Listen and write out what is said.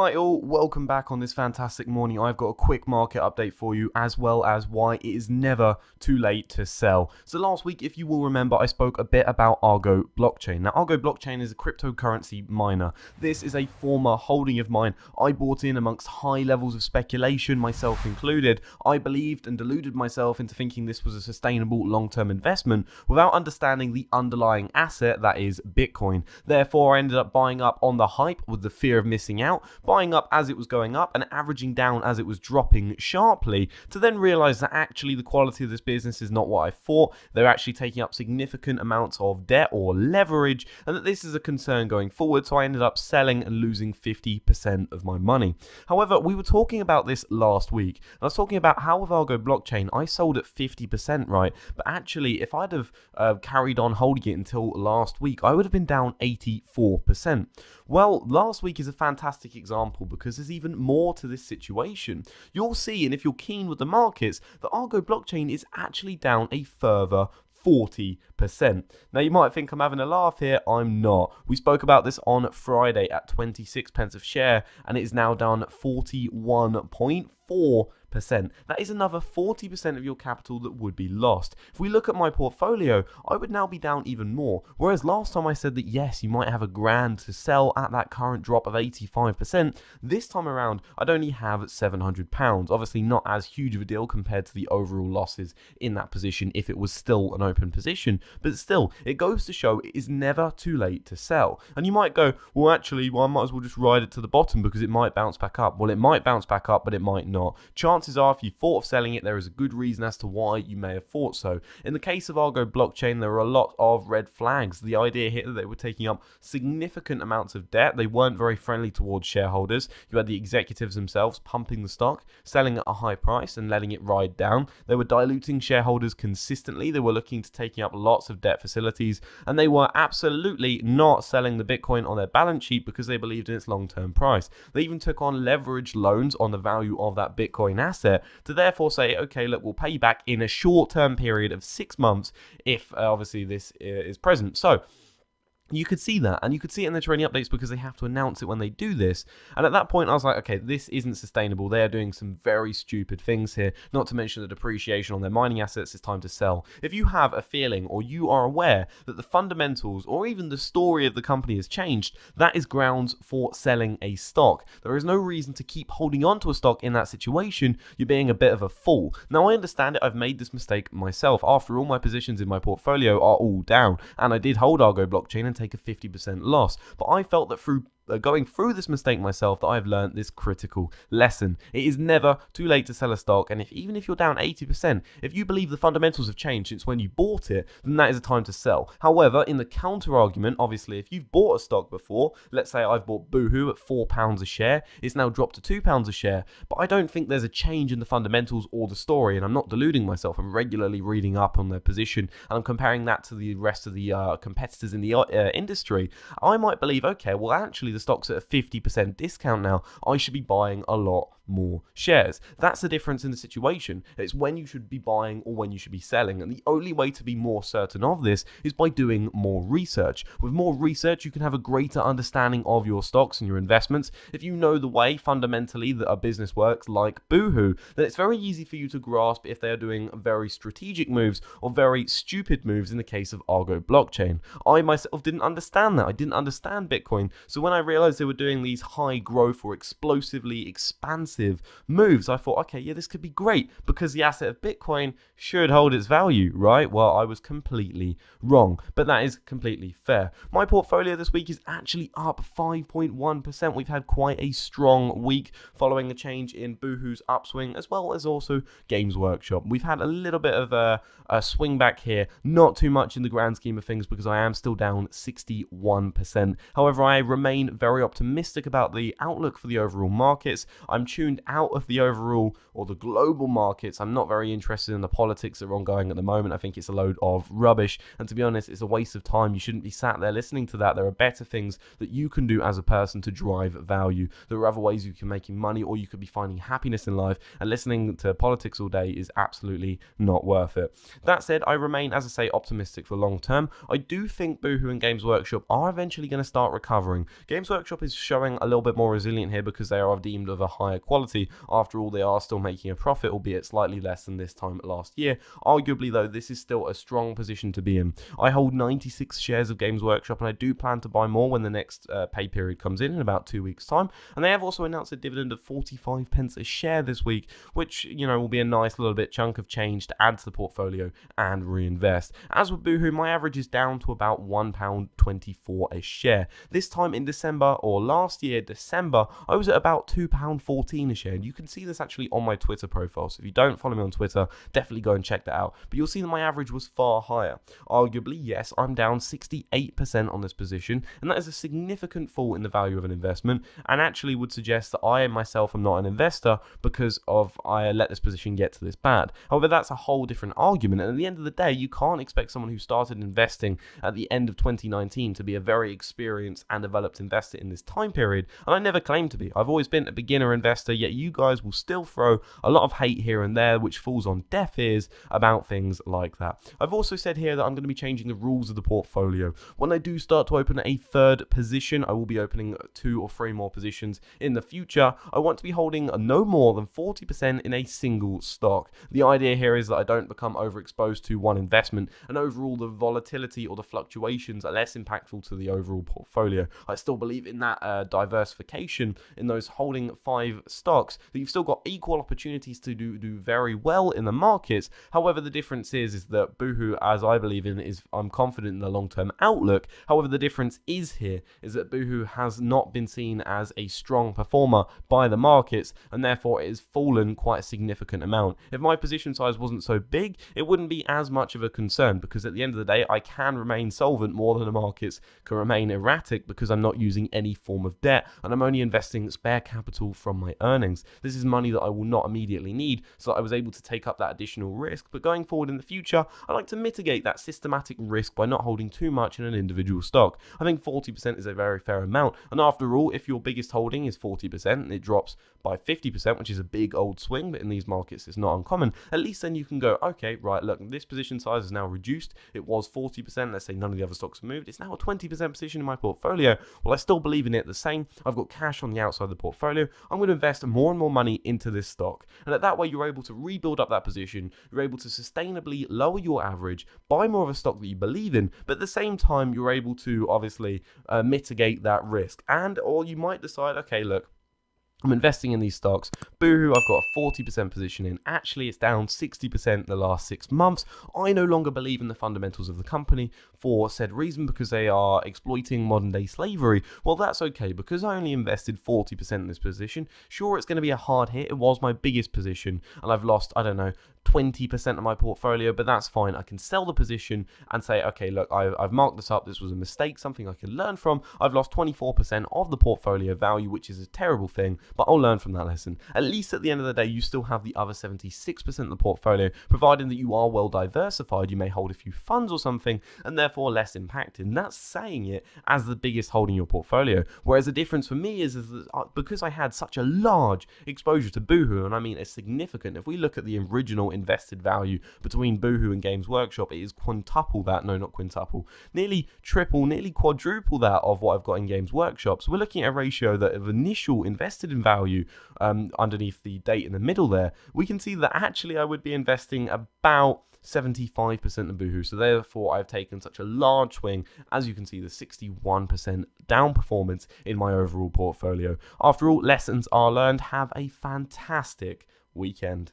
Hi all, welcome back on this fantastic morning. I've got a quick market update for you, as well as why it is never too late to sell. So last week, if you will remember, I spoke a bit about Argo blockchain. Now, Argo blockchain is a cryptocurrency miner. This is a former holding of mine. I bought in amongst high levels of speculation, myself included. I believed and deluded myself into thinking this was a sustainable long-term investment without understanding the underlying asset that is Bitcoin. Therefore, I ended up buying up on the hype with the fear of missing out, buying up as it was going up and averaging down as it was dropping sharply, to then realize that actually the quality of this business is not what I thought. They're actually taking up significant amounts of debt or leverage, and that this is a concern going forward, so I ended up selling and losing 50% of my money. However, we were talking about this last week, and I was talking about how with Argo blockchain I sold at 50%, right? But actually, if I'd have carried on holding it until last week, I would have been down 84%. Well, last week is a fantastic example because there's even more to this situation. You'll see, and if you're keen with the markets, that Argo blockchain is actually down a further 40%. Now you might think I'm having a laugh here, I'm not. We spoke about this on Friday at 26 pence a share, and it is now down 41.4%. That is another 40% of your capital that would be lost. If we look at my portfolio, I would now be down even more. Whereas last time I said that yes, you might have £1,000 to sell at that current drop of 85%, this time around I'd only have £700. Obviously not as huge of a deal compared to the overall losses in that position if it was still an open position, but still, it goes to show it is never too late to sell. And you might go, well actually, I might as well just ride it to the bottom because it might bounce back up. Well, it might bounce back up, but it might not. Chances are, if you thought of selling it, there is a good reason as to why you may have thought so. In the case of Argo blockchain, there were a lot of red flags. The idea here that they were taking up significant amounts of debt. They weren't very friendly towards shareholders. You had the executives themselves pumping the stock, selling at a high price and letting it ride down. They were diluting shareholders consistently. They were looking to taking up lots of debt facilities, and they were absolutely not selling the Bitcoin on their balance sheet because they believed in its long-term price. They even took on leveraged loans on the value of that Bitcoin asset to therefore say, okay, look, we'll pay you back in a short-term period of 6 months if obviously this is present. So you could see that, and you could see it in the trading updates because they have to announce it when they do this. And at that point, I was like, okay, this isn't sustainable. They are doing some very stupid things here, not to mention the depreciation on their mining assets. It's time to sell. If you have a feeling or you are aware that the fundamentals or even the story of the company has changed, that is grounds for selling a stock. There is no reason to keep holding on to a stock in that situation. You're being a bit of a fool. Now, I understand it. I've made this mistake myself. After all, my positions in my portfolio are all down, and I did hold Argo blockchain and take a 50% loss, but I felt that through going through this mistake myself that I've learned this critical lesson. It is never too late to sell a stock, and even if you're down 80%, if you believe the fundamentals have changed since when you bought it, then that is a time to sell. However, in the counter argument, obviously, if you've bought a stock before, let's say I've bought Boohoo at £4 a share, it's now dropped to £2 a share, but I don't think there's a change in the fundamentals or the story, and I'm not deluding myself. I'm regularly reading up on their position, and I'm comparing that to the rest of the competitors in the industry. I might believe, okay, well actually the stock's at a 50% discount now, I should be buying a lot more shares. That's the difference in the situation. It's when you should be buying or when you should be selling, and the only way to be more certain of this is by doing more research. With more research, you can have a greater understanding of your stocks and your investments. If you know the way fundamentally that a business works, like Boohoo, then it's very easy for you to grasp if they are doing very strategic moves or very stupid moves in the case of Argo blockchain. I myself didn't understand that. I didn't understand Bitcoin, so when I realized they were doing these high growth or explosively expansive moves, I thought, okay, yeah, this could be great because the asset of Bitcoin should hold its value, right? Well, I was completely wrong, but that is completely fair. My portfolio this week is actually up 5.1%. We've had quite a strong week following the change in Boohoo's upswing, as well as also Games Workshop. We've had a little bit of a swing back here, not too much in the grand scheme of things because I am still down 61%. However, I remain very optimistic about the outlook for the overall markets. I'm choosing tuned out of the overall or the global markets. I'm not very interested in the politics that are ongoing at the moment. I think it's a load of rubbish, and to be honest, it's a waste of time. You shouldn't be sat there listening to that. There are better things that you can do as a person to drive value. There are other ways you can make money, or you could be finding happiness in life, and listening to politics all day is absolutely not worth it. That said, I remain, as I say, optimistic for the long term. I do think Boohoo and Games Workshop are eventually going to start recovering. Games Workshop is showing a little bit more resilient here because they are deemed of a higher quality. After all, they are still making a profit, albeit slightly less than this time last year. Arguably, though, this is still a strong position to be in. I hold 96 shares of Games Workshop, and I do plan to buy more when the next pay period comes in about 2 weeks' time. And they have also announced a dividend of 45p a share this week, which, you know, will be a nice little bit chunk of change to add to the portfolio and reinvest. As with Boohoo, my average is down to about £1.24 a share. This time in December, or last year, December, I was at about £2.14 a share. And you can see this actually on my Twitter profile. So if you don't follow me on Twitter, definitely go and check that out. But you'll see that my average was far higher. Arguably, yes, I'm down 68% on this position, and that is a significant fall in the value of an investment, and actually would suggest that I myself am not an investor because of I let this position get to this bad. However, that's a whole different argument, and at the end of the day, you can't expect someone who started investing at the end of 2019 to be a very experienced and developed investor in this time period, and I never claimed to be. I've always been a beginner investor, yet you guys will still throw a lot of hate here and there, which falls on deaf ears about things like that. I've also said here that I'm going to be changing the rules of the portfolio. When I do start to open a third position, I will be opening 2 or 3 more positions in the future. I want to be holding no more than 40% in a single stock. The idea here is that I don't become overexposed to one investment, and overall the volatility or the fluctuations are less impactful to the overall portfolio. I still believe in that diversification in those holding 5 stocks, that you've still got equal opportunities to do very well in the markets. However, the difference is that Boohoo, as I believe in, I'm confident in the long-term outlook. However, the difference is here is that Boohoo has not been seen as a strong performer by the markets, and therefore it has fallen quite a significant amount. If my position size wasn't so big, it wouldn't be as much of a concern, because at the end of the day, I can remain solvent more than the markets can remain erratic, because I'm not using any form of debt, and I'm only investing spare capital from my earnings. This is money that I will not immediately need, so I was able to take up that additional risk. But going forward in the future, I like to mitigate that systematic risk by not holding too much in an individual stock. I think 40% is a very fair amount, and after all, if your biggest holding is 40% and it drops by 50%, which is a big old swing, but in these markets it's not uncommon, at least then you can go, okay, right, look, this position size is now reduced. It was 40%, let's say none of the other stocks have moved, it's now a 20% position in my portfolio. Well, I still believe in it the same. I've got cash on the outside of the portfolio. I'm going to invest more and more money into this stock, and that way you're able to rebuild up that position. You're able to sustainably lower your average, buy more of a stock that you believe in, but at the same time you're able to obviously mitigate that risk. And or you might decide, okay, look, I'm investing in these stocks. Boohoo, I've got a 40% position in. Actually, it's down 60% the last 6 months. I no longer believe in the fundamentals of the company for said reason, because they are exploiting modern day slavery. Well, that's okay, because I only invested 40% in this position. Sure, it's going to be a hard hit. It was my biggest position, and I've lost, I don't know, 20% of my portfolio, but that's fine. I can sell the position and say, okay, look, I've marked this up. This was a mistake, something I can learn from. I've lost 24% of the portfolio value, which is a terrible thing, but I'll learn from that lesson. At least at the end of the day, you still have the other 76% of the portfolio, providing that you are well diversified. You may hold a few funds or something, and therefore less impacted. And that's saying it as the biggest holding your portfolio. Whereas the difference for me is that because I had such a large exposure to Boohoo, and I mean a significant, if we look at the original invested value between Boohoo and Games Workshop, it is quintuple that, no, not quintuple, nearly triple, nearly quadruple that of what I've got in Games Workshop. So we're looking at a ratio that of initial invested in value underneath the date in the middle there, we can see that actually I would be investing about 75% in Boohoo. So therefore I've taken such a large swing, as you can see, the 61% down performance in my overall portfolio. After all, lessons are learned. Have a fantastic weekend.